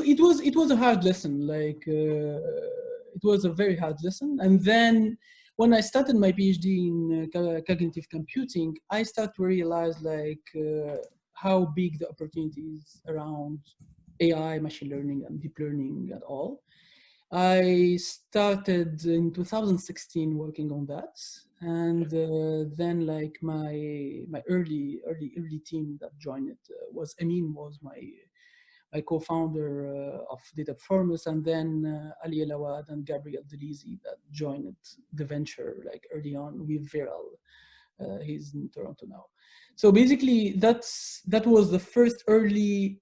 it was a hard lesson. Like it was a very hard lesson. And then when I started my PhD in cognitive computing, I started to realize like how big the opportunities around AI, machine learning, and deep learning at all. I started in 2016 working on that, and then like my early team that joined it was Amin, was my co-founder of Dataperformers, and then Ali El Awad and Gabriel Delisi that joined the venture like early on with Viral. He's in Toronto now. So basically, that was the first early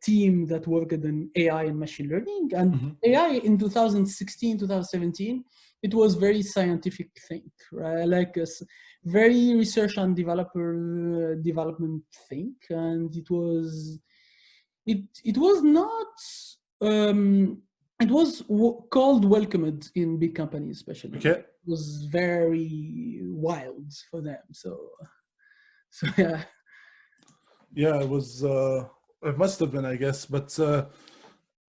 team that worked in AI and machine learning. And AI in 2016, 2017, it was very scientific thing, right? Like a very research and development thing, and it was not. It was called welcomed in big companies, especially. Okay. It was very wild for them. So yeah. Yeah, it was. It must have been, I guess. But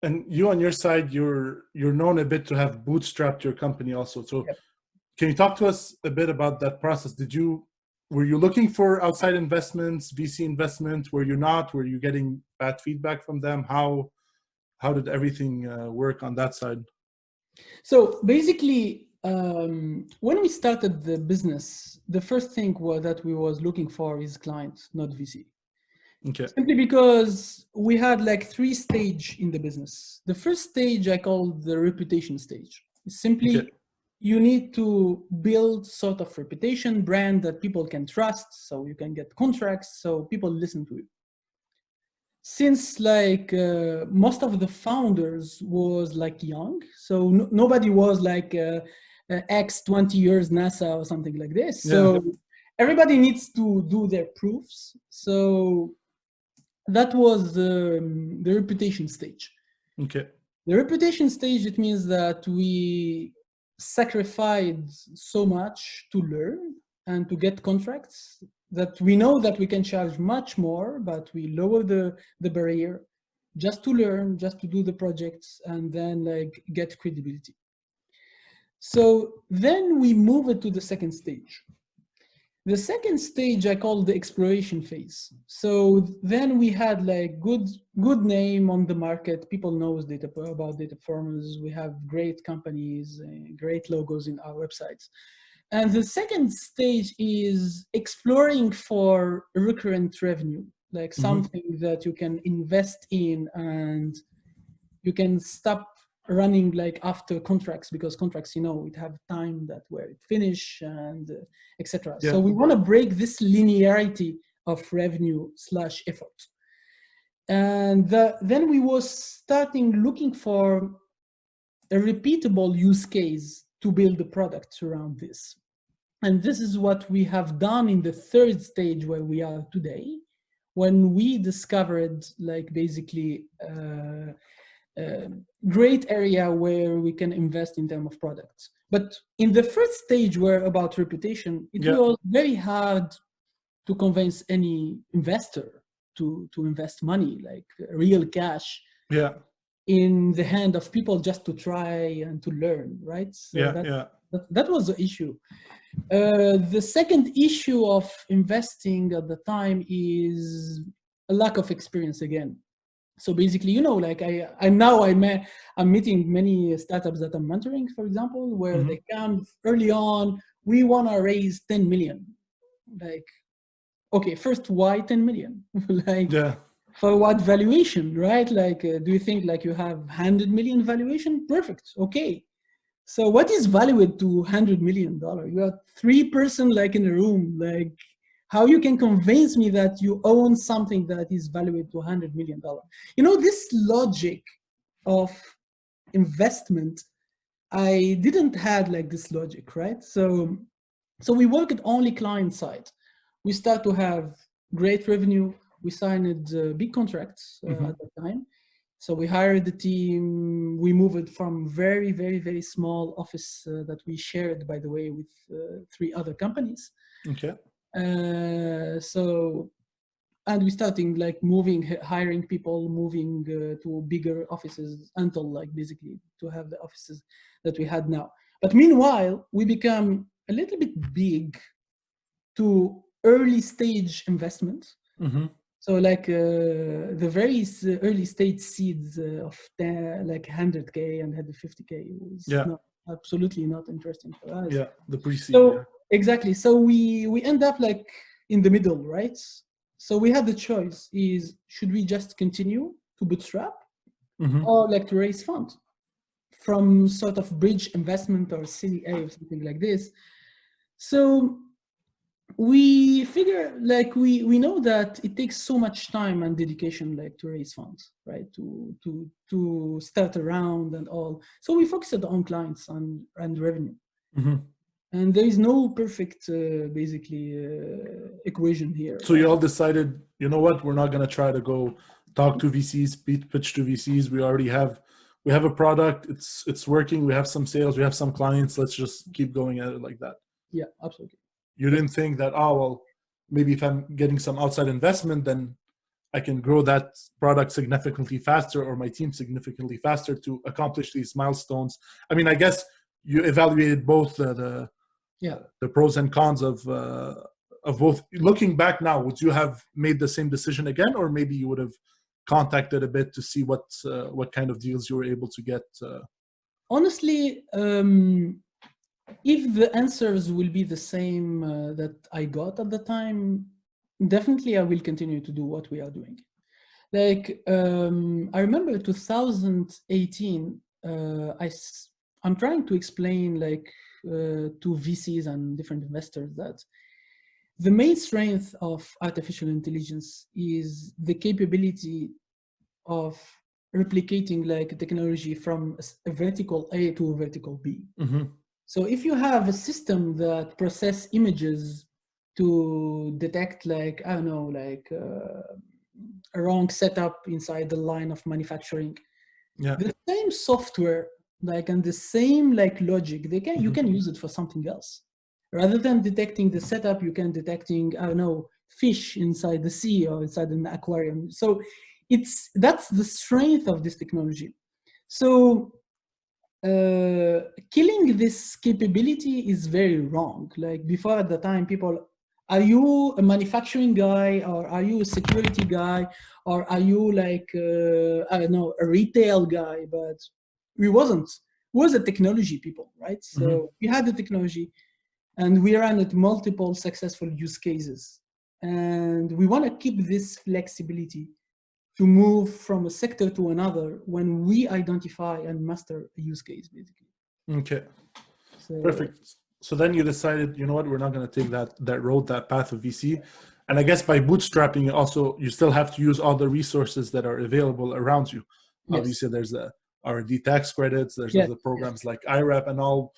and you on your side, you're known a bit to have bootstrapped your company also. So Yep. Can you talk to us a bit about that process? Were you looking for outside investments, VC investments? Were you not? Were you getting bad feedback from them? How did everything work on that side? So basically, when we started the business, the first thing that we was looking for is clients, not VC. Okay. Simply because we had like 3 stages in the business. The first stage I call the reputation stage. Simply, Okay. you need to build sort of reputation, brand that people can trust, so you can get contracts, so people listen to you. Since like most of the founders was like young, so nobody was like X 20 years NASA or something like this. So everybody needs to do their proofs. So that was the reputation stage. Okay. The reputation stage, it means that we sacrificed so much to learn and to get contracts that we know that we can charge much more, but we lower the barrier just to learn, just to do the projects, and then like get credibility. So then we move it to the second stage. The second stage I call the exploration phase. So then we had like good name on the market. People knows about Dataperformers. We have great companies, great logos in our websites. And the second stage is exploring for recurrent revenue, like something that you can invest in and you can stop running like after contracts, because contracts, you know, it have time that where it finish and etc. Yeah. So we want to break this linearity of revenue / effort. And then we was starting looking for a repeatable use case to build the products around this. And this is what we have done in the third stage where we are today, when we discovered like basically great area where we can invest in terms of products. But in the first stage where about reputation, it was very hard to convince any investor to invest money, like real cash in the hand of people just to try and to learn, right? So that was the issue. The second issue of investing at the time is a lack of experience again. So basically, you know, like I'm meeting many startups that I'm mentoring, for example, where they come early on, we want to raise 10 million. Like, okay, first, why 10 million? Like, for what valuation, right? Like, do you think like you have 100 million valuation? Perfect, okay. So what is valued to $100 million? You are 3 persons like in a room, like, how you can convince me that you own something that is valued to $100 million? You know, this logic of investment, I didn't have like this logic, right? So we work at only client side. We start to have great revenue. We signed big contracts at the time. So we hired the team. We moved from very, very, very small office that we shared, by the way, with 3 other companies. Okay. So and we starting like moving, hiring people, moving to bigger offices until like basically to have the offices that we had now. But meanwhile, we become a little bit big to early stage investments. Mm-hmm. So like the very early stage seeds of like 100K and 150K was not, absolutely not interesting for us. Yeah, the pre-seed. So exactly. So we end up like in the middle, right? So we had the choice: is should we just continue to bootstrap, or like to raise funds from sort of bridge investment or Series A or something like this. So we figure like we know that it takes so much time and dedication like to raise funds, right? To start around and all. So we focused on clients and revenue. And there is no perfect basically equation here. So you all decided, you know what, we're not going to try to go talk to VCs, pitch to VCs. We already have a product. It's working. We have some sales. We have some clients. Let's just keep going at it like that. Yeah, absolutely. You didn't think that, oh, well, maybe if I'm getting some outside investment, then I can grow that product significantly faster, or my team significantly faster to accomplish these milestones. I mean, I guess you evaluated both the pros and cons of both. Looking back now, would you have made the same decision again, or maybe you would have contacted a bit to see what kind of deals you were able to get? Honestly, if the answers will be the same that I got at the time, definitely I will continue to do what we are doing. Like I remember 2018, I'm trying to explain like to VCs and different investors that the main strength of artificial intelligence is the capability of replicating like a technology from a vertical A to a vertical B. So if you have a system that process images to detect like, I don't know, like a wrong setup inside the line of manufacturing, the same software like and the same like logic, you can use it for something else. Rather than detecting the setup, you can detecting, I don't know, fish inside the sea or inside an aquarium. So that's the strength of this technology. So killing this capability is very wrong. Like before at the time, people, are you a manufacturing guy, or are you a security guy, or are you like, I don't know, a retail guy? But we wasn't. We was a technology people, right? So we had the technology and we ran at multiple successful use cases. And we want to keep this flexibility to move from a sector to another when we identify and master a use case, basically. Okay, perfect. So then you decided, you know what, we're not going to take that road, that path of VC. And I guess by bootstrapping, also, you still have to use all the resources that are available around you. Yes. Obviously, there's the R&D tax credits, there's the programs like IRAP and all.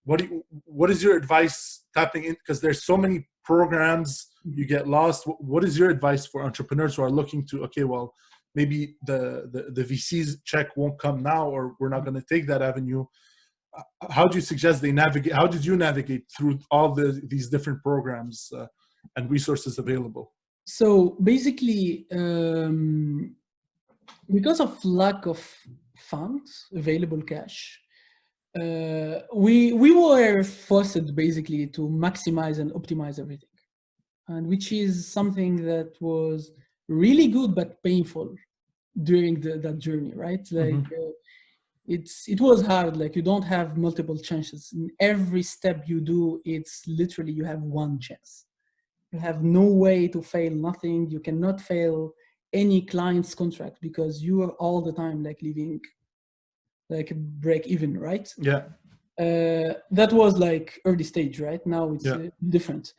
What is your advice tapping in? Because there's so many programs, you get lost. What is your advice for entrepreneurs who are looking to, okay, well, maybe the VC's check won't come now, or we're not going to take that avenue. How do you suggest they navigate? How did you navigate through all these different programs and resources available? So basically, because of lack of funds, available cash, we were forced basically to maximize and optimize everything, and which is something that was really good but painful during that journey, right? Like it was hard. Like you don't have multiple chances. In every step you do, it's literally you have one chance. You have no way to fail nothing. You cannot fail any client's contract because you are all the time like living like a break even, right? Yeah. That was like early stage, right? Now it's different.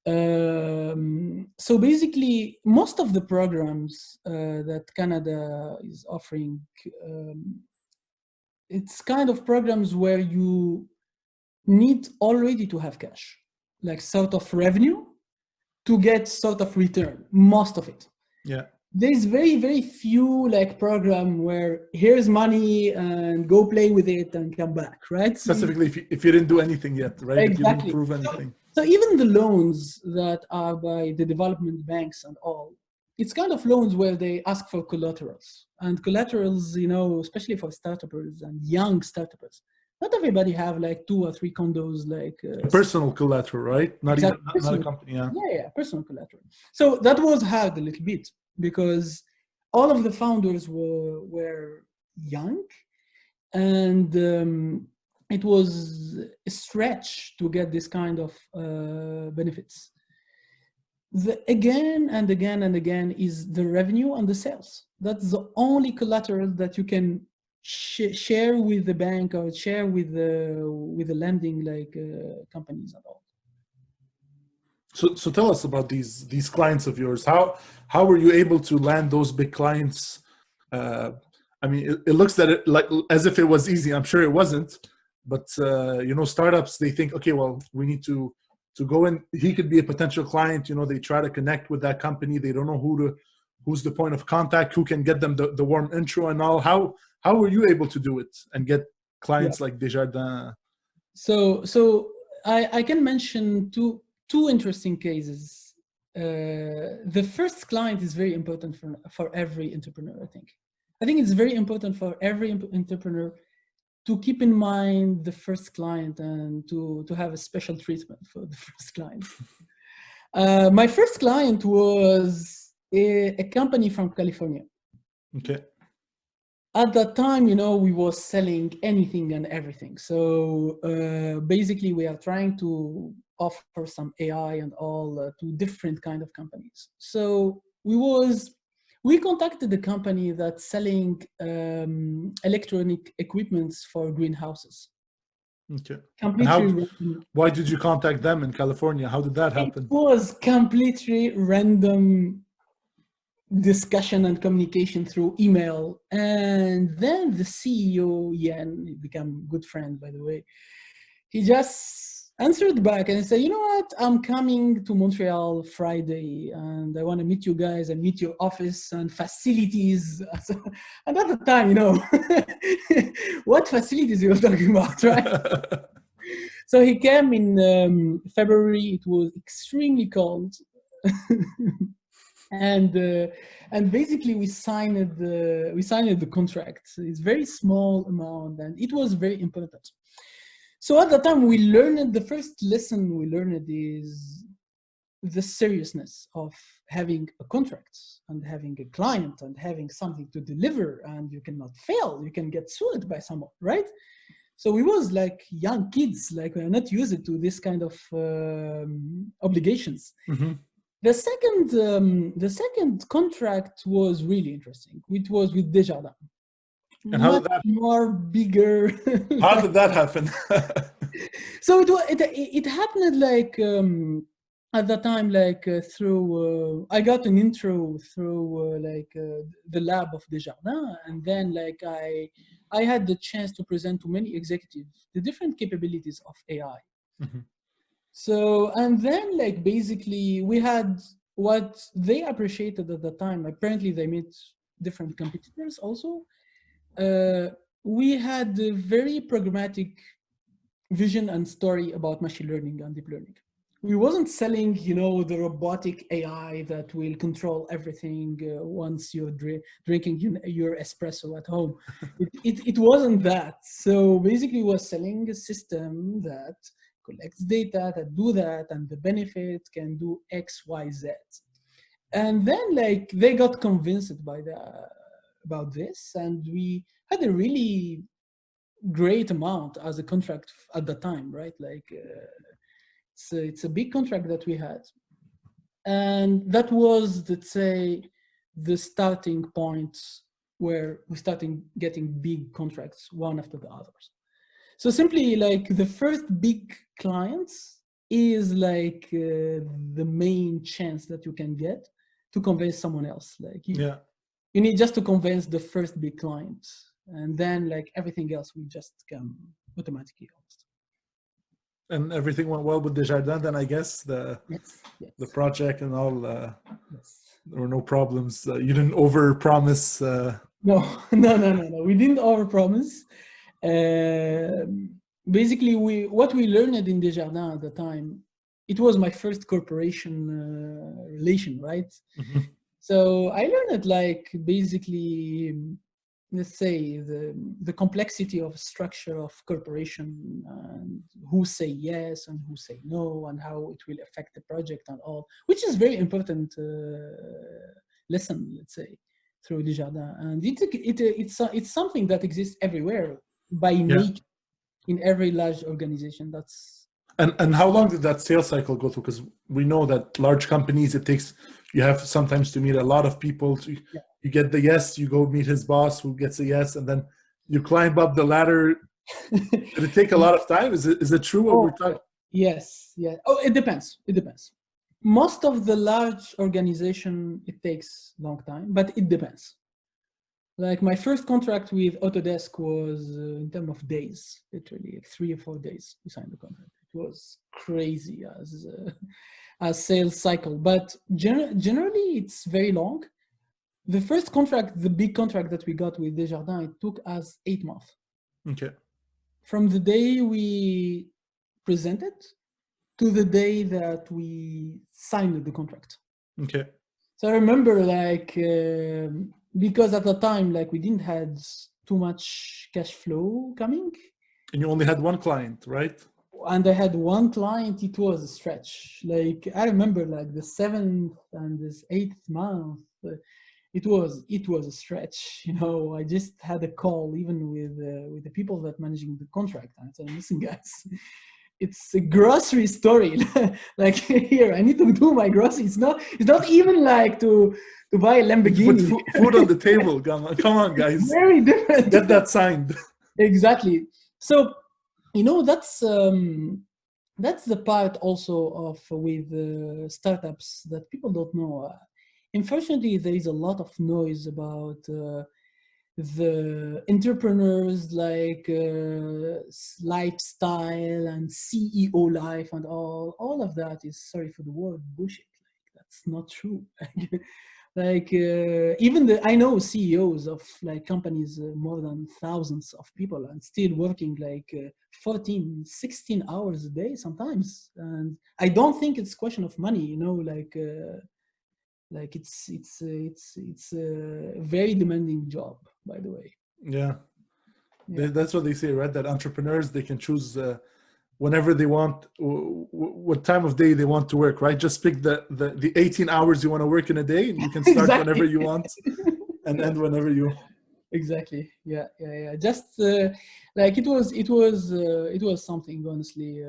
So basically, most of the programs that Canada is offering, it's kind of programs where you need already to have cash, like sort of revenue, to get sort of return, most of it. Yeah. There's very, very few like program where here's money and go play with it and come back, right? Specifically, if you didn't do anything yet, right? Exactly. If you didn't prove anything. So even the loans that are by the development banks and all, it's kind of loans where they ask for collaterals, and collaterals, especially for startups and young startups. Not everybody have like 2 or 3 condos, like personal collateral, right? Not exactly, even not a company. Yeah. Yeah, personal collateral. So that was hard a little bit because all of the founders were young, and it was a stretch to get this kind of benefits. Again and again and again is the revenue and the sales. That's the only collateral that you can share with the bank or share with the lending companies and all. So tell us about these clients of yours. How were you able to land those big clients? I mean, it looks that it like as if it was easy. I'm sure it wasn't, but startups, they think, okay, well, we need to go in. He could be a potential client. They try to connect with that company. They don't know who's the point of contact, who can get them the warm intro and all. How were you able to do it and get clients like Desjardins? So I can mention two interesting cases. The first client is very important for every entrepreneur, I think. I think it's very important for every entrepreneur to keep in mind the first client and to have a special treatment for the first client. My first client was a company from California. Okay. At that time, we were selling anything and everything. So basically, we are trying to offer some AI and all to different kind of companies. So we contacted the company that's selling electronic equipments for greenhouses. Okay. And why did you contact them in California? How did that happen? It was completely random discussion and communication through email. And then the CEO, Yan, became a good friend, by the way. He just answered back and said, you know what, I'm coming to Montreal Friday and I want to meet you guys and meet your office and facilities. And at the time, what facilities you were talking about, right? So he came in February. It was extremely cold. And basically we signed the contract. It's very small amount and it was very important. So at the time we learned, the first lesson we learned is the seriousness of having a contract and having a client and having something to deliver, and you cannot fail. You can get sued by someone, right? So we was like young kids, like we're not used to this kind of obligations. Mm-hmm. The second contract was really interesting. It was with Desjardins. And how did that more bigger? How did that happen? So it happened like at the time, like through I got an intro through the lab of Desjardins, and then like I had the chance to present to many executives the different capabilities of AI. Mm-hmm. So, and then like basically we had what they appreciated at the time. Apparently they met different competitors also. We had a very pragmatic vision and story about machine learning and deep learning. We wasn't selling, the robotic AI that will control everything once you're drinking your espresso at home. It wasn't that. So basically we were selling a system that collects data, that do that, and the benefit can do X, Y, Z. And then like they got convinced about this, and we had a really great amount as a contract at the time, right? Like it's a big contract that we had, and that was, let's say, the starting point where we started getting big contracts one after the others. So simply like the first big clients is like the main chance that you can get to convince someone else. Like you need just to convince the first big client, and then like everything else will just come automatically. And everything went well with Desjardins then, I guess, the project and all. There were no problems. You didn't overpromise. No. We didn't overpromise. Basically, what we learned in Desjardins at the time, it was my first corporation relation, right? Mm-hmm. So I learned like basically, let's say the complexity of structure of corporation and who say yes and who say no and how it will affect the project and all, which is very important lesson, let's say, through Desjardins. And it's something that exists everywhere by nature in every large organization. That's And how long did that sales cycle go through? Because we know that large companies, you have sometimes to meet a lot of people. You get the yes, you go meet his boss who gets a yes, and then you climb up the ladder. Did it take a lot of time? Is it true what we're talking? Yes, yeah. Oh, it depends. It depends. Most of the large organization, it takes long time, but it depends. Like my first contract with Autodesk was in terms of days, literally like 3 or 4 days we signed the contract. It was crazy as a sales cycle, but generally it's very long. The first contract, the big contract that we got with Desjardins, it took us 8 months. Okay. From the day we presented to the day that we signed the contract. Okay. So I remember like, because at the time, like we didn't have too much cash flow coming. And you only had one client, right? And I had one client, it was a stretch. Like I remember like the 7th and this 8th month, it was a stretch. You know, I just had a call even with the people that managing the contract. And I said, listen guys, it's a grocery story. Like here, I need to do my groceries. It's not even like to buy a Lamborghini. Put food on the table. Come on, guys. Very different. Get that signed. Exactly. So, you know, that's the part also of with startups that people don't know. Unfortunately, there is a lot of noise about the entrepreneurs like lifestyle and CEO life and all of that is, sorry for the word, bullshit. Like that's not true. Like even I know CEOs of like companies more than thousands of people and still working like 14, 16 hours a day sometimes. And I don't think it's a question of money, you know, like it's a very demanding job, by the way. Yeah. That's what they say, right? That entrepreneurs, they can choose whenever they want, what time of day they want to work, right? Just pick the 18 hours you want to work in a day, and you can start Exactly. whenever you want and end whenever you want. Exactly. Yeah. Just like it was something, honestly,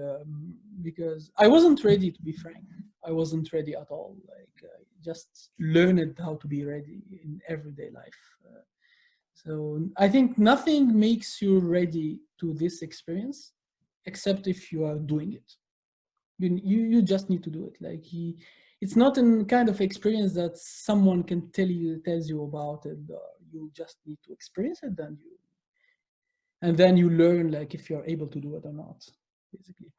because I wasn't ready, to be frank. I wasn't ready at all. Like just learned how to be ready in everyday life. So I think nothing makes you ready to this experience except if you are doing it. You just need to do it. Like it's not a kind of experience that someone can tells you about it. You just need to experience it, and then you learn like if you're able to do it or not, basically.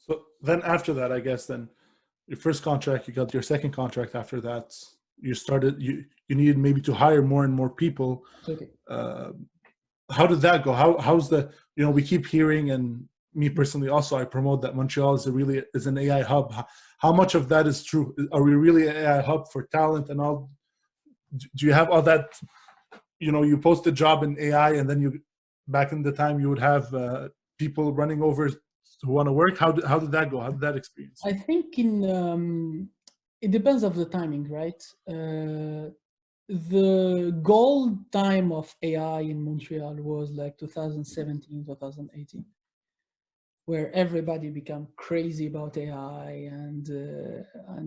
So then after that, I guess then your first contract, you got your second contract after that. You started, you needed maybe to hire more and more people. Okay. How did that go? How's the, we keep hearing, and me personally also, I promote that Montreal is an AI hub. How much of that is true? Are we really an AI hub for talent and all? Do you have all that, you post a job in AI and then back in the time you would have people running over who want to work? How did that go? How did that experience? I think it depends of the timing, right? The gold time of AI in Montreal was like 2017, 2018, where everybody became crazy about AI, and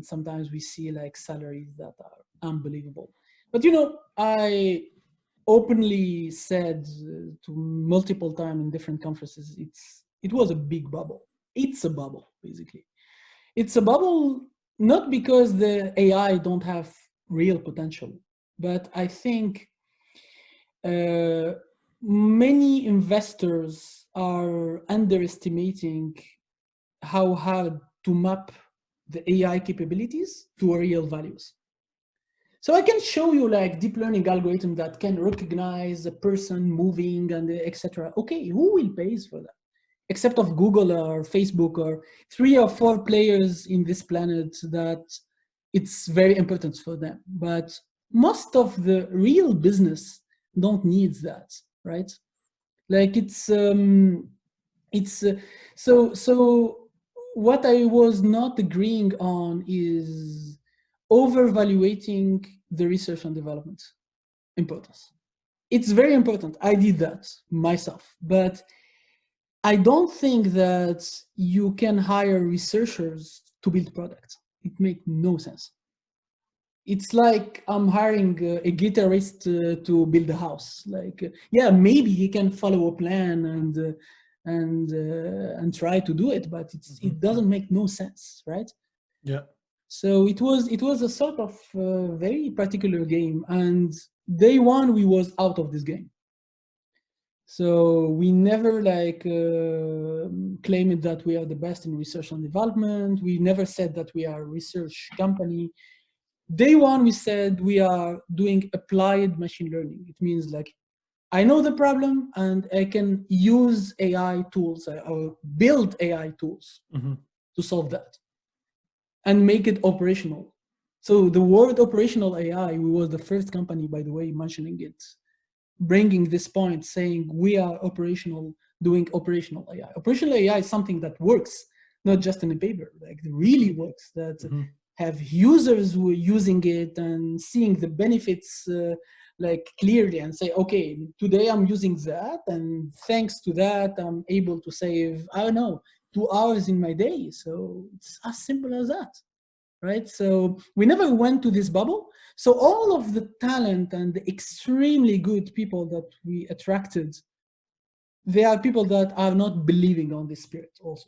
sometimes we see like salaries that are unbelievable. But I openly said to multiple times in different conferences, it was a big bubble. It's a bubble, basically. It's a bubble not because the AI don't have real potential, but I think many investors are underestimating how hard to map the AI capabilities to real values. So I can show you like deep learning algorithm that can recognize a person moving and etc. Okay, who will pay for that? Except of Google or Facebook or 3 or 4 players in this planet that it's very important for them. But most of the real business don't need that, right? Like so what I was not agreeing on is overvaluating the research and development importance. It's very important. I did that myself, but I don't think that you can hire researchers to build products. It makes no sense. It's like I'm hiring a guitarist to build a house. Like, yeah, maybe he can follow a plan and try to do it, but it doesn't make no sense, right? Yeah. So it was a sort of very particular game, and day one we was out of this game. So we never like claimed that we are the best in research and development. We never said that we are a research company. Day one, we said we are doing applied machine learning. It means like, I know the problem and I can use AI tools or build AI tools to solve that and make it operational. So the word operational AI, we was the first company, by the way, mentioning it, bringing this point, saying we are operational, doing operational AI. Operational AI is something that works, not just in a paper, like it really works, that have users who are using it and seeing the benefits like clearly and say, okay, today I'm using that, and thanks to that, I'm able to save, I don't know, 2 hours in my day. So it's as simple as that, right? So we never went to this bubble. So all of the talent and the extremely good people that we attracted, they are people that are not believing on this spirit also.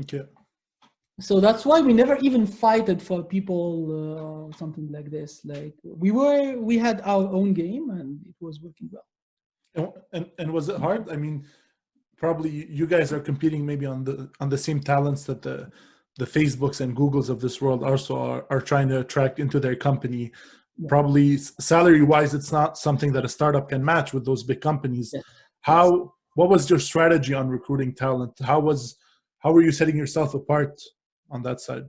Okay. So that's why we never even fighted for people something like this. Like we had our own game and it was working well. And was it hard? I mean, probably you guys are competing maybe on the same talents that the Facebooks and Googles of this world also are trying to attract into their company. Yeah. Probably salary wise, it's not something that a startup can match with those big companies. Yeah. What was your strategy on recruiting talent? How were you setting yourself apart on that side?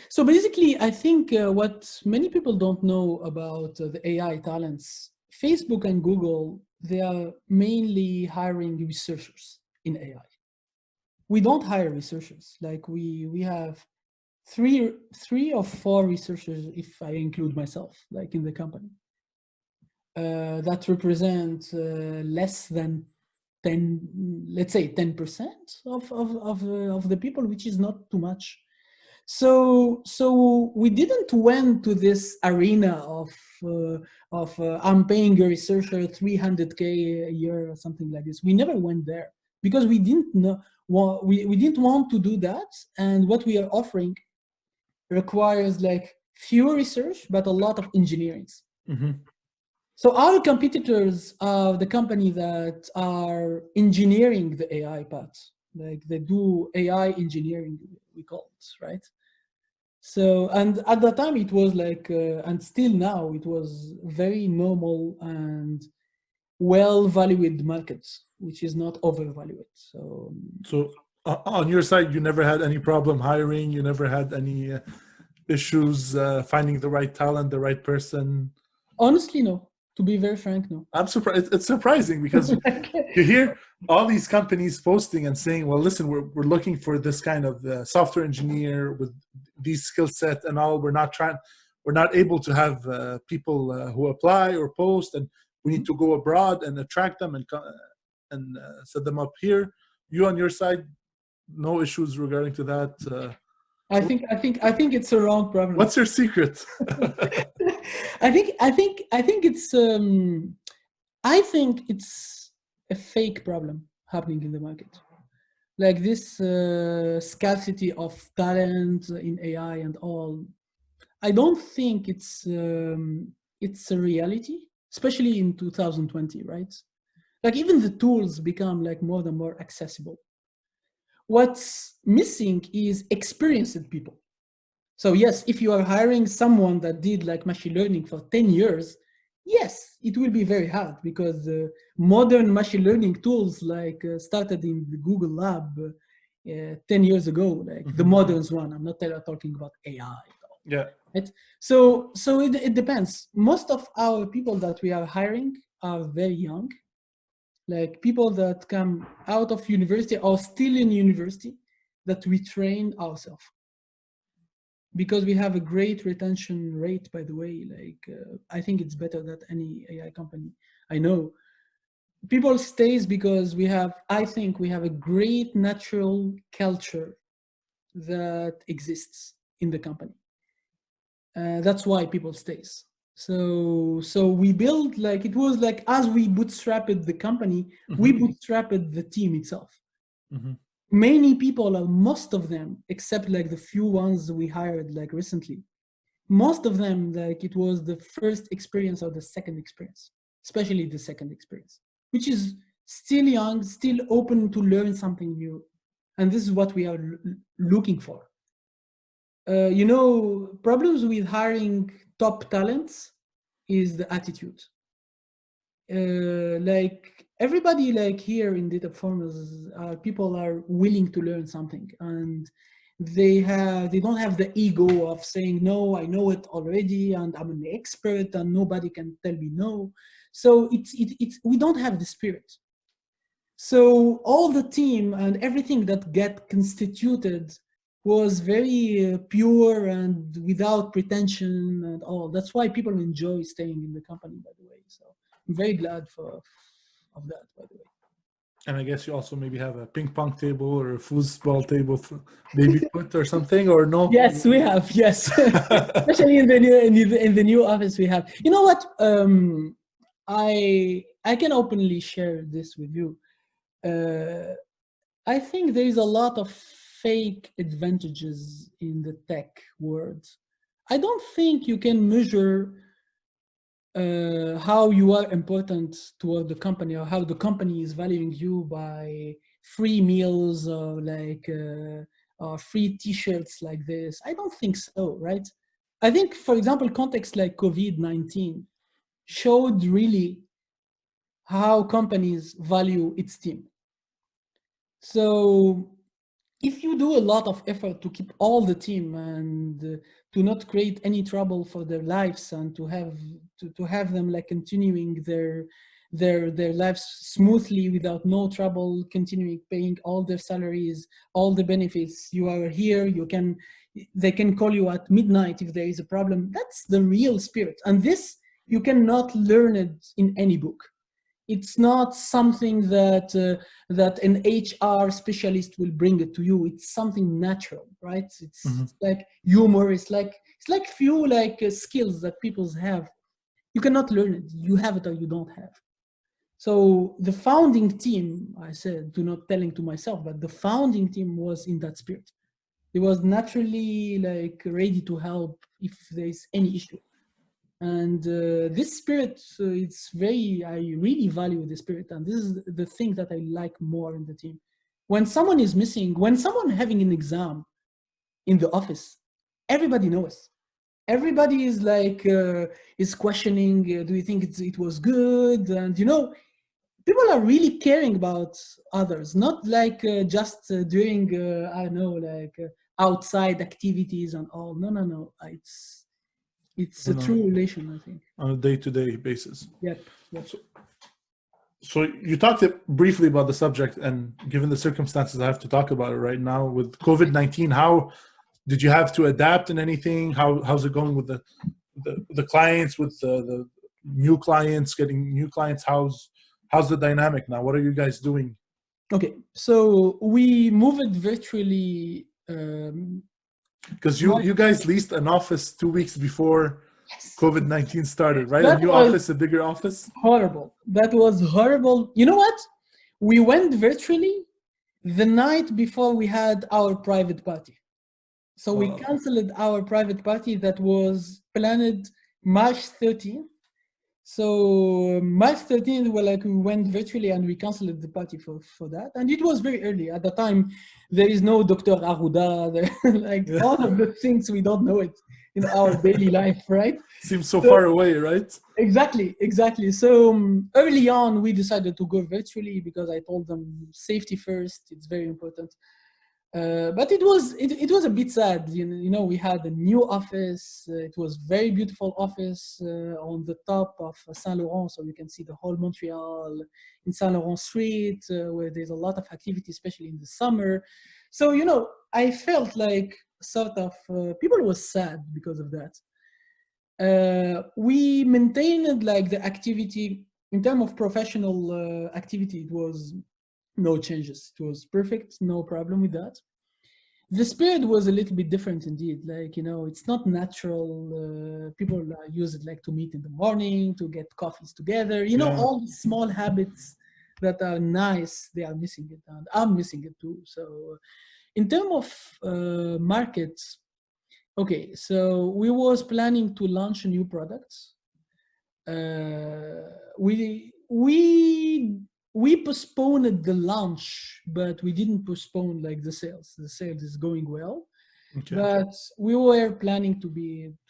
So basically, I think what many people don't know about the AI talents, Facebook and Google, they are mainly hiring researchers in AI. We don't hire researchers. Like we have three or four researchers, if I include myself, like in the company, that represent less than 10, let's say 10% of the people, which is not too much. So we didn't went to this arena of I'm paying a researcher $300K a year or something like this. We never went there because we didn't know. We didn't want to do that, and what we are offering requires like fewer research but a lot of engineering. So our competitors are the company that are engineering the AI part. Like they do AI engineering, we call it, right? So, and at that time it was like, and still now, it was very normal and well-valued markets, which is not overvalued. So on your side, you never had any problem hiring? You never had any issues finding the right talent, the right person? Honestly, no. To be very frank, no. I'm surprised. It's surprising because you hear all these companies posting and saying, well, listen, we're looking for this kind of software engineer with these skill set and all. We're not able to have people who apply or post, and we need to go abroad and attract them and set them up here. You on your side, no issues regarding to that. I think it's a wrong problem. What's your secret? I think it's a fake problem happening in the market. Like this scarcity of talent in AI and all. I don't think it's a reality, especially in 2020, right? Like even the tools become like more and more accessible. What's missing is experienced people. So yes, if you are hiring someone that did like machine learning for 10 years, yes, it will be very hard because modern machine learning tools like started in the Google Lab 10 years ago, like the modern one. I'm not talking about AI. Yeah. Right? So it depends. Most of our people that we are hiring are very young, like people that come out of university or still in university, that we train ourselves. Because we have a great retention rate, by the way. Like I think it's better than any AI company I know. People stays because I think we have a great natural culture that exists in the company. That's why people stays. So we build, like, it was like, as we bootstrapped the company, we bootstrapped the team itself. Many people, or most of them, except like the few ones we hired like recently, most of them, like, it was the first experience or the second experience, especially the second experience, which is still young, still open to learn something new. And this is what we are looking for. Problems with hiring top talents is the attitude. Like everybody, like here in Dataperformers, people are willing to learn something, and they don't have the ego of saying, no, I know it already and I'm an expert and nobody can tell me no. So we don't have the spirit. So all the team and everything that get constituted was very pure and without pretension and all. That's why people enjoy staying in the company, by the way. So I'm very glad of that, by the way. And I guess you also maybe have a ping pong table or a foosball table for baby foot or something, or no? Yes, we have. Yes, especially in the new office we have. You know what? I can openly share this with you. I think there is a lot of fake advantages in the tech world. I don't think you can measure how you are important toward the company or how the company is valuing you by free meals or like or free t-shirts like this. I don't think so, right? I think, for example, context like COVID-19 showed really how companies value its team. So if you do a lot of effort to keep all the team and to not create any trouble for their lives and to have them like continuing their lives smoothly without no trouble, continuing paying all their salaries, all the benefits, you are here, they can call you at midnight if there is a problem. That's the real spirit. And this, you cannot learn it in any book. It's not something that an HR specialist will bring it to you. It's something natural, right? It's like humor. It's like few skills that people have. You cannot learn it. You have it or you don't have. So the founding team, I said, do not telling to myself, but the founding team was in that spirit. It was naturally like ready to help if there's any issue. And this spirit, I really value the spirit. And this is the thing that I like more in the team. When someone is missing, when someone having an exam in the office, everybody knows. Everybody is like, is questioning, do you think it was good? And, people are really caring about others, not like just doing, I don't know, like outside activities and all. No. It's a true relation, I think. On a day-to-day basis. Yep. So you talked briefly about the subject, and given the circumstances, I have to talk about it right now with COVID-19. How did you have to adapt in anything? How's it going with the clients, with the new clients, getting new clients? How's the dynamic now? What are you guys doing? Okay, so we moved virtually. Because you guys leased an office 2 weeks before COVID-19 started, right? A bigger office? Horrible. That was horrible. You know what? We went virtually the night before we had our private party. So we canceled our private party that was planned March 13th. So March 13th, we went virtually and we canceled the party for that. And it was very early. At the time, there is no Dr. Arruda, all of the things, we don't know it in our daily life, right? Seems so far away, right? Exactly. So early on, we decided to go virtually because I told them safety first. It's very important. But it was a bit sad. You know, we had a new office. It was very beautiful office on the top of Saint Laurent, so you can see the whole Montreal in Saint Laurent Street, where there's a lot of activity, especially in the summer. So you know, I felt like sort of people was sad because of that. We maintained like the activity in terms of professional activity. It was no changes. It was perfect, no problem with that. The spirit was a little bit different indeed. Like, you know, it's not natural. People use it like to meet in the morning, to get coffees together. You know, all these small habits that are nice, they are missing it. And I'm missing it too. So in terms of markets, okay, so we was planning to launch a new product. We postponed the launch, but we didn't postpone like the sales. The sales is going well, but we were planning to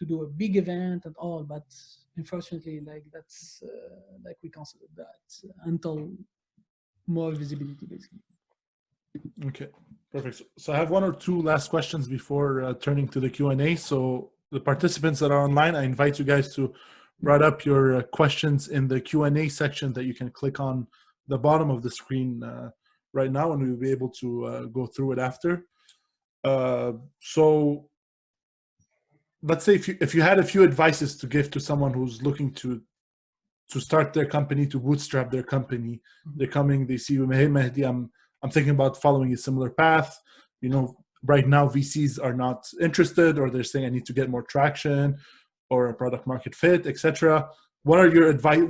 do a big event and all. But unfortunately, like that's like we canceled that until more visibility, basically. Okay, perfect. So I have one or two last questions before turning to the Q&A. So the participants that are online, I invite you guys to write up your questions in the Q&A section that you can click on the bottom of the screen right now, and we'll be able to go through it after. So let's say if you had a few advices to give to someone who's looking to start their company, to bootstrap their company, they see you, hey Mehdi, I'm thinking about following a similar path. You know, right now VCs are not interested, or they're saying I need to get more traction or a product market fit, etc. What are your advice?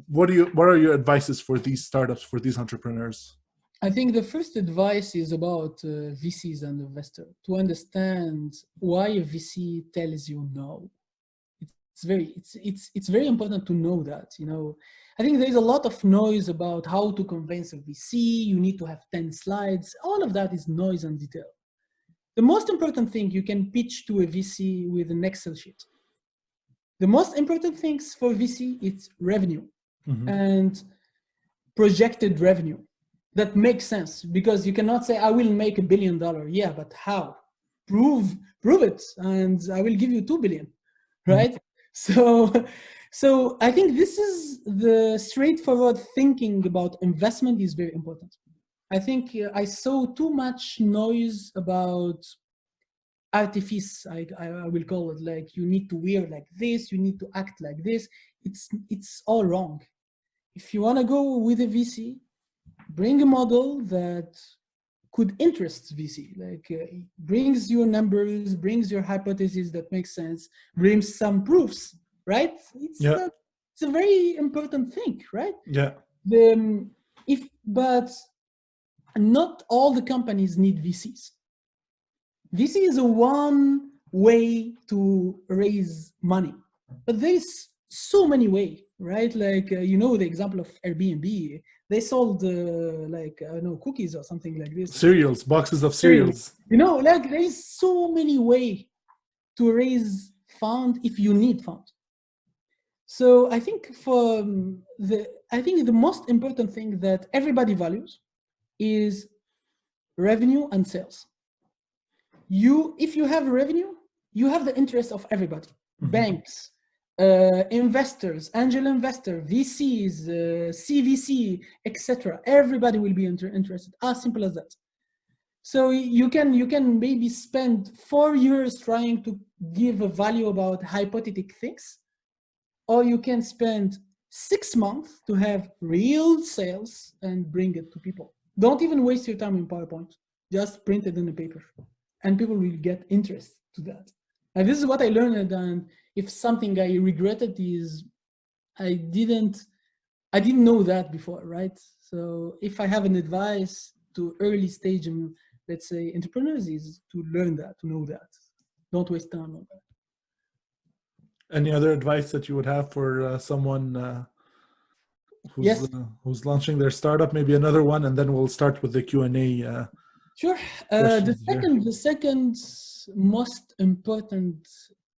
What are your advices for these startups, for these entrepreneurs? I think the first advice is about VCs and investors, to understand why a VC tells you no. It's very important to know that. You know, I think there's a lot of noise about how to convince a VC. You need to have 10 slides. All of that is noise and detail. The most important thing, you can pitch to a VC with an Excel sheet. The most important things for VC, it's revenue and projected revenue. That makes sense, because you cannot say, I will make $1 billion. Yeah, but how? Prove it, and I will give you 2 billion, right? So I think this is the straightforward thinking about investment is very important. I think I saw too much noise about artifice, I will call it, like you need to wear like this, you need to act like this. It's all wrong. If you want to go with a VC, bring a model that could interest VC, like brings your numbers, brings your hypothesis that makes sense, brings some proofs, right? It's a very important thing, right? Yeah. But not all the companies need VCs. VC is a one way to raise money, but there's so many ways, right? Like, you know, the example of Airbnb, they sold like, I don't know, cookies or something like this. Cereals, boxes of cereals. You know, like there's so many ways to raise fund if you need fund. So I think the most important thing that everybody values is revenue and sales. If you have revenue, you have the interest of everybody, banks, investors, angel investor, VCs, CVC, etc. Everybody will be interested. As simple as that. So you can maybe spend 4 years trying to give a value about hypothetical things, or you can spend 6 months to have real sales and bring it to people. Don't even waste your time in PowerPoint. Just print it in a paper, and people will get interest to that. And this is what I learned. And if something I regretted is I didn't know that before, right? So if I have an advice to early stage, let's say, entrepreneurs, is to learn that, to know that. Don't waste time on that. Any other advice that you would have for someone who's launching their startup? Maybe another one, and then we'll start with the Q&A. Sure. The second most important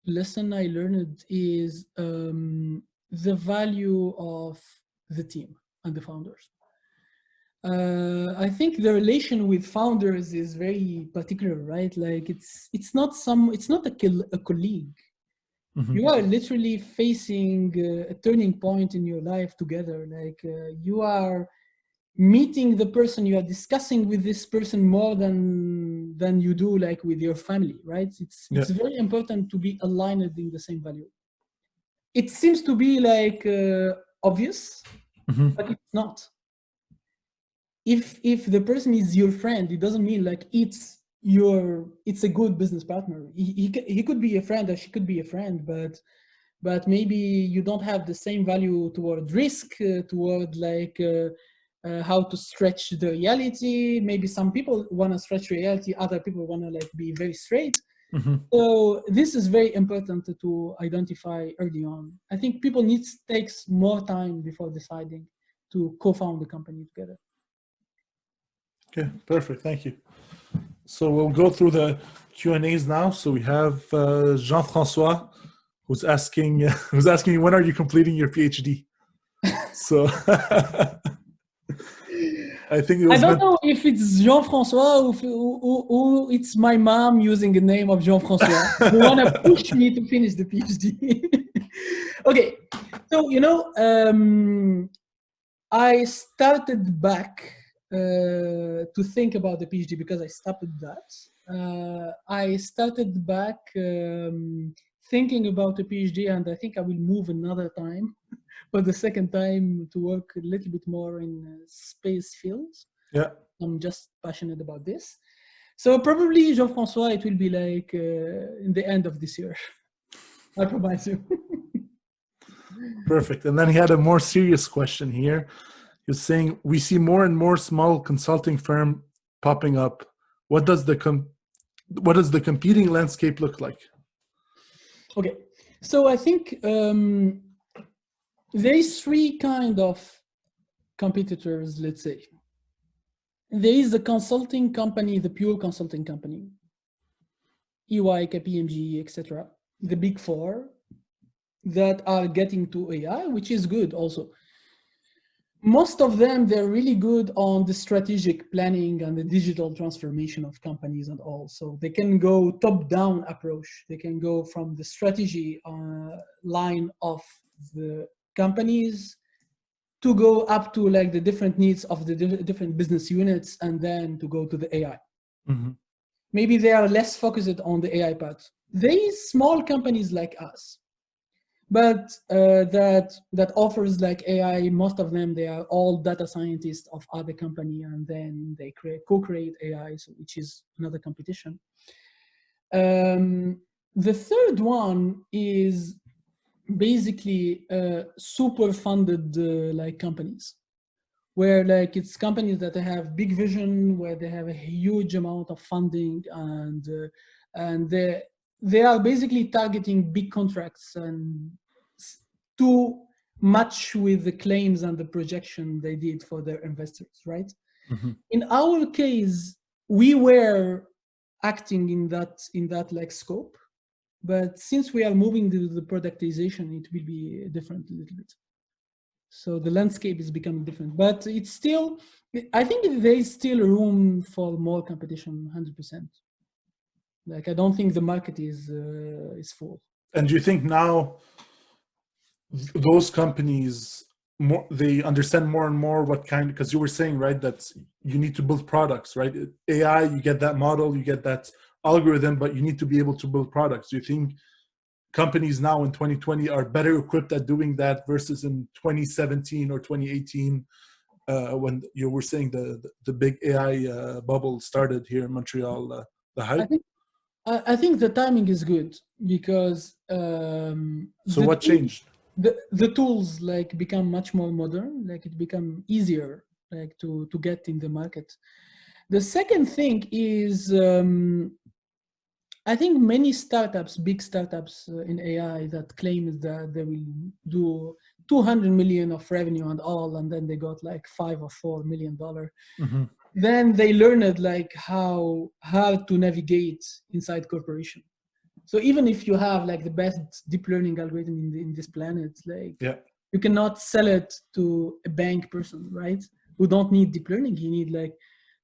lesson I learned is the value of the team and the founders. I think the relation with founders is very particular, right? Like it's not a colleague. Mm-hmm. You are literally facing a turning point in your life together. Like you are meeting the person, you are discussing with this person more than you do like with your family, right? It's very important to be aligned in the same value. It seems to be like obvious, Mm-hmm. but it's not. If the person is your friend, it doesn't mean like it's a good business partner. He could be a friend or she could be a friend, but maybe you don't have the same value toward risk, toward like how to stretch the reality. Maybe some people want to stretch reality, other people want to like be very straight. Mm-hmm. So this is very important to identify early on. I think people takes more time before deciding to co-found the company together. Okay, perfect. Thank you. So we'll go through the Q&As now. So we have Jean-François who's asking when are you completing your PhD? So I think it was I don't know if it's Jean-François or it's my mom using the name of Jean-François who want to push me to finish the PhD. Okay, so I started back to think about the PhD because I stopped that. I started back thinking about the PhD, and I think I will move another time, for the second time, to work a little bit more in space fields. Yeah, I'm just passionate about this. So probably Jean-François, it will be like in the end of this year. I promise you. perfect. And then he had a more serious question here. He was saying, we see more and more small consulting firm popping up. What does the competing landscape look like? Okay, so I think there is three kind of competitors, let's say. There is the consulting company, the pure consulting company, EY, KPMG, etc., the big four that are getting to AI, which is good also. Most of them, they're really good on the strategic planning and the digital transformation of companies and all. So they can go top-down approach. They can go from the strategy line of the companies to go up to like the different needs of the different business units, and then to go to the AI. Mm-hmm. Maybe they are less focused on the AI part. There is small companies like us, but that offers like AI. Most of them, they are all data scientists of other company, and then they co-create AI, so which is another competition. The third one is basically super funded like companies, where like it's companies that have big vision, where they have a huge amount of funding, and they are basically targeting big contracts and to match with the claims and the projection they did for their investors, right? Mm-hmm. In our case, we were acting in that like scope, but since we are moving to the productization, it will be different a little bit. So the landscape is becoming different, but it's still, I think there is still room for more competition, 100%. Like, I don't think the market is full. And do you think now those companies, they understand more and more what kind, because you were saying, right, that you need to build products, right? AI, you get that model, you get that algorithm, but you need to be able to build products. Do you think companies now in 2020 are better equipped at doing that versus in 2017 or 2018 when you were saying the big AI bubble started here in Montreal, the hype? I think the timing is good because so what changed? The tools like become much more modern, like it become easier like to get in the market. The second thing is I think many startups, big startups in AI that claim that they will do 200 million of revenue and all, and then they got like $5 or $4 million. Mm-hmm. Then they learned like how to navigate inside corporation. So even if you have like the best deep learning algorithm in this planet, like you cannot sell it to a bank person, right? who don't need deep learning. He need like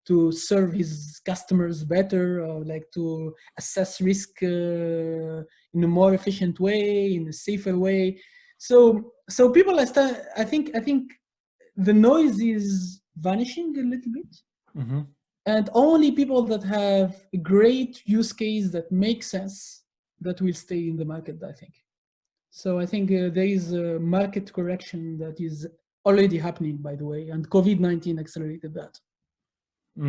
to serve his customers better, or like to assess risk in a more efficient way, in a safer way. So people I think the noise is vanishing a little bit. Mm-hmm. And only people that have a great use case that makes sense, that will stay in the market, I think. So I think there is a market correction that is already happening, by the way, and COVID-19 accelerated that.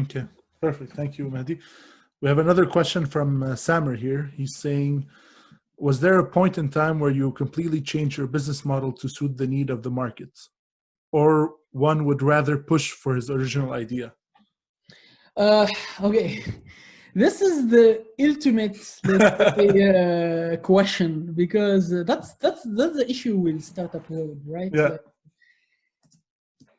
Okay, perfect. Thank you, Mehdi. We have another question from Samer here. He's saying, was there a point in time where you completely changed your business model to suit the need of the market? Or one would rather push for his original idea? Okay. This is the ultimate, let's say, question, because that's the issue with startup world, right? Yeah. Like,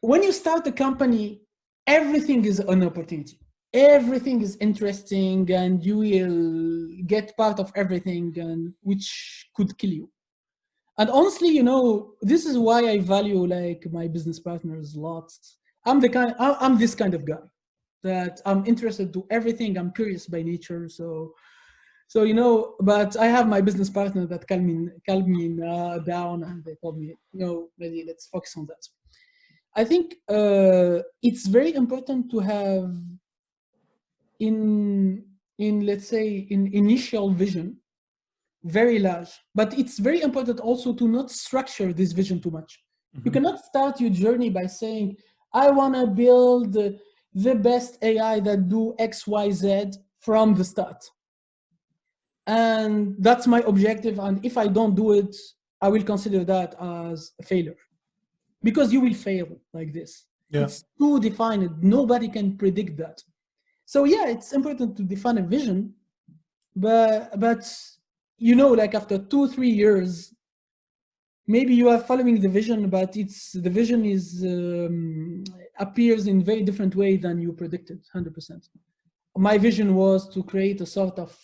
when you start a company, everything is an opportunity. Everything is interesting, and you will get part of everything, and which could kill you. And honestly, you know, this is why I value like my business partners lots. I'm this kind of guy, that I'm interested to everything. I'm curious by nature. So you know, but I have my business partner that calmed me down, and they told me, no, Mehdi, let's focus on that. I think it's very important to have in let's say in initial vision very large, but it's very important also to not structure this vision too much. Mm-hmm. You cannot start your journey by saying, I want to build the best AI that do X, Y, Z from the start. And that's my objective. And if I don't do it, I will consider that as a failure, because you will fail like this. Yeah. It's too defined. Nobody can predict that. So yeah, it's important to define a vision, but you know, like after 2-3 years, maybe you are following the vision, but the vision is appears in very different way than you predicted. 100%. My vision was to create a sort of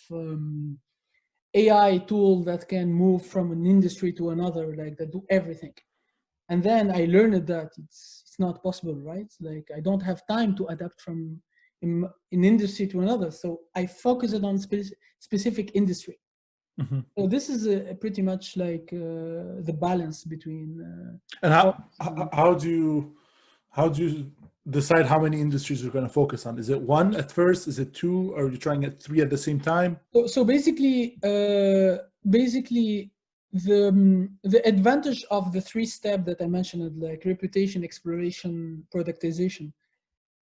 AI tool that can move from an industry to another, like that do everything. And then I learned that it's not possible, right? Like I don't have time to adapt from an industry to another. So I focused on specific industry. Mm-hmm. So this is pretty much like the balance between. And how do you decide how many industries you're going to focus on? Is it one at first? Is it two? Or are you trying at 3 at the same time? So basically, the advantage of the 3 steps that I mentioned, like reputation, exploration, productization.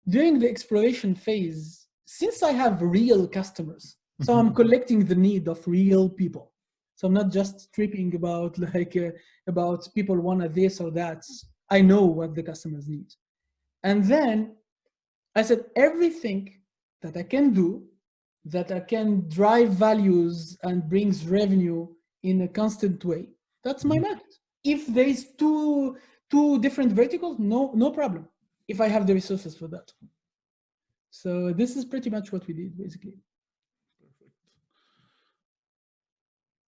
During the exploration phase, since I have real customers, so I'm collecting the need of real people. So I'm not just tripping about like about people want this or that. I know what the customers need. And then I said, everything that I can do, that I can drive values and brings revenue in a constant way, that's my market. If there is two different verticals, no problem, if I have the resources for that. So this is pretty much what we did, basically. Perfect.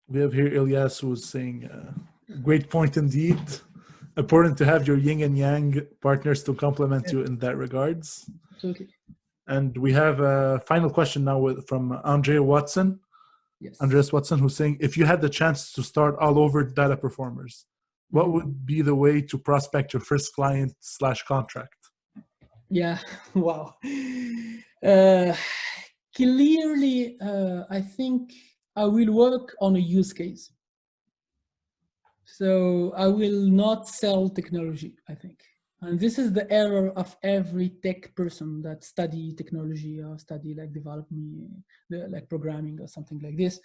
We have here Ilyas, who's saying, great point indeed. Important to have your yin and yang partners to complement you in that regards. Absolutely. And we have a final question now from Andrea Watson. Yes. Andreas Watson, who's saying, if you had the chance to start all over Dataperformers, what would be the way to prospect your first client/contract? Yeah, wow. Clearly, I think I will work on a use case. So I will not sell technology, I think. And this is the error of every tech person that study technology or study like development, like programming or something like this,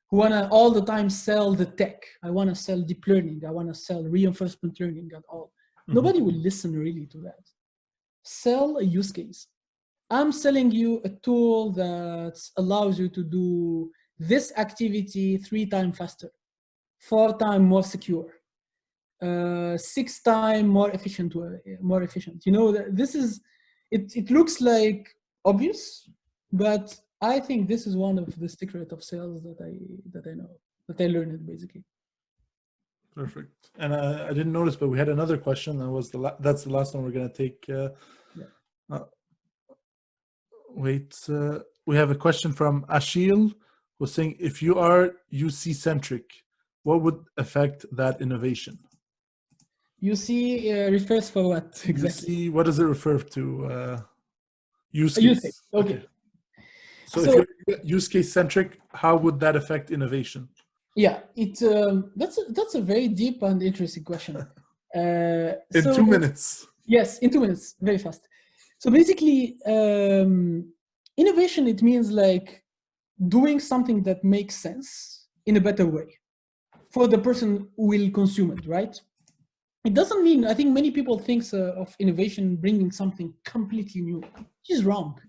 who wanna all the time sell the tech. I wanna sell deep learning. I wanna sell reinforcement learning and all. Nobody will listen really to that. Sell a use case. I'm selling you a tool that allows you to do this activity 3 times faster, 4 times more secure, 6 times more efficient. You know, this is, it looks like obvious, but I think this is one of the secret of sales that I know, that I learned basically. Perfect. And I didn't notice, but we had another question. That was that's the last one we're going to take Wait, we have a question from Ashil who's saying, if you are UC centric, what would affect that innovation? UC refers for what exactly? UC, what does it refer to? Use Use case. case. Okay. So if you're use case centric, how would that affect innovation? Yeah, that's a very deep and interesting question. In 2 minutes. Yes, in 2 minutes, very fast. So basically, innovation, it means like doing something that makes sense in a better way for the person who will consume it, right? It doesn't mean, I think many people think of innovation bringing something completely new, which is wrong.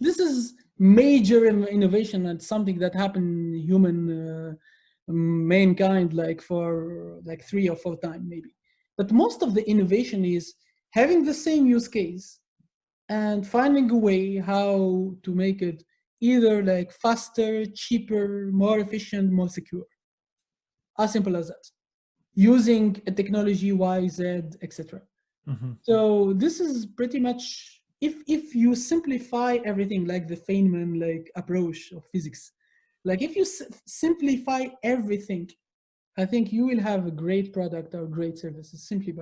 This is major innovation and something that happened in human mankind like for like 3 or 4 times maybe. But most of the innovation is having the same use case and finding a way how to make it either like faster, cheaper, more efficient, more secure. As simple as that. Using a technology Y, Z, etc. Mm-hmm. So this is pretty much, if you simplify everything like the Feynman like approach of physics, like if you simplify everything, I think you will have a great product or great services simply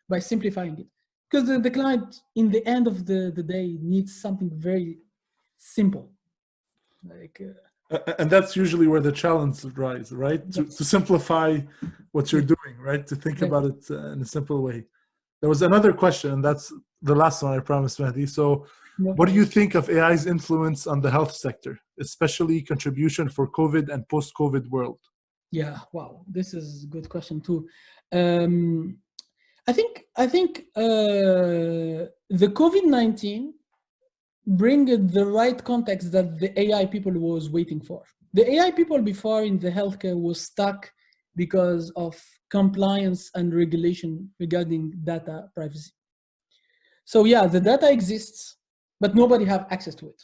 by simplifying it. Because the client, in the end of the day, needs something very simple. Like, and that's usually where the challenge lies, right? To simplify what you're doing, right? To think about it in a simple way. There was another question, and that's the last one, I promise, Mehdi. So what do you think of AI's influence on the health sector, especially contribution for COVID and post-COVID world? Yeah, wow, this is a good question too. I think the COVID-19 bring the right context that the AI people was waiting for. The AI people before in the healthcare was stuck because of compliance and regulation regarding data privacy. So yeah, the data exists, but nobody have access to it.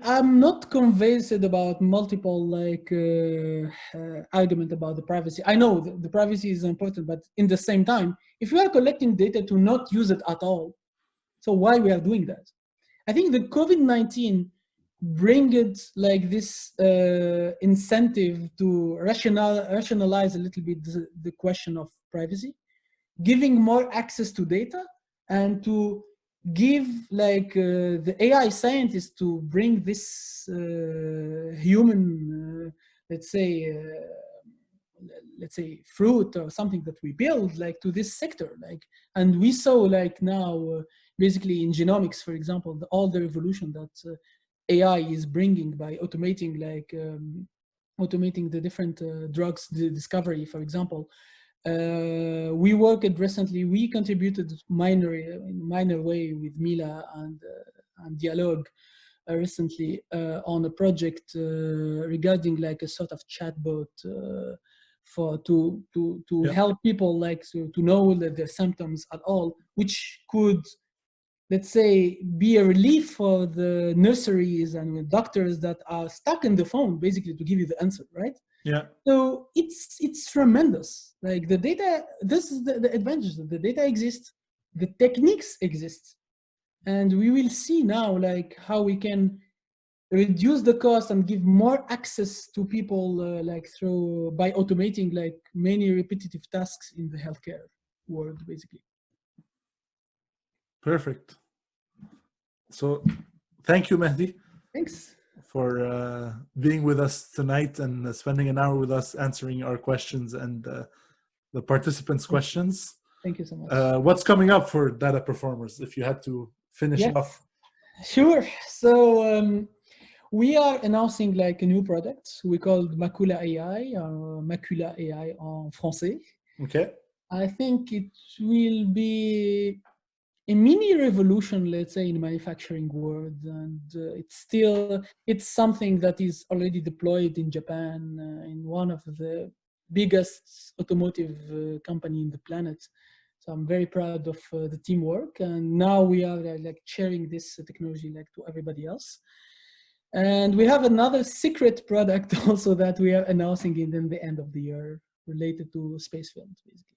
I'm not convinced about multiple argument about the privacy. I know the privacy is important, but in the same time, if we are collecting data to not use it at all, so why we are doing that? I think the COVID-19 bring it like this incentive to rationalize a little bit the question of privacy, giving more access to data and to give like the AI scientists to bring this human, let's say fruit or something that we build like to this sector. Like, and we saw like now basically in genomics, for example, all the revolution that AI is bringing by automating automating the different drugs discovery, for example. We worked recently, we contributed in minor way with Mila and Dialogue recently on a project regarding like a sort of chatbot to help people like to know that their symptoms at all, which could, let's say, be a relief for the nurseries and doctors that are stuck in the phone, basically, to give you the answer, right? Yeah. So it's tremendous. Like the data, this is the advantage. The data exists, the techniques exist, and we will see now like how we can reduce the cost and give more access to people like through by automating like many repetitive tasks in the healthcare world, basically. Perfect. So thank you, Mehdi. Thanks for being with us tonight and spending an hour with us answering our questions and the participants' questions. Thank you so much. What's coming up for Dataperformers, if you had to finish off? Sure. So we are announcing like a new product we called Macula AI, Macula AI en français. Okay. I think it will be a mini revolution, let's say, in manufacturing world, and it's something that is already deployed in Japan in one of the biggest automotive company in the planet. So I'm very proud of the teamwork, and now we are like sharing this technology like to everybody else. And we have another secret product also that we are announcing in the end of the year related to space films, basically.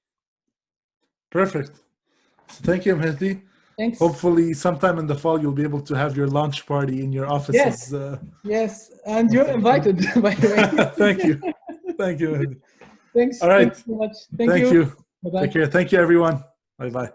Perfect. So thank you, Mehdi. Thanks. Hopefully sometime in the fall you'll be able to have your launch party in your offices. Yes, and you're invited, by the way. Thank you. Thank you, Mehdi. Thanks. All right. Thanks so much. Thank you. Bye-bye. Take care. Thank you, everyone. Bye-bye.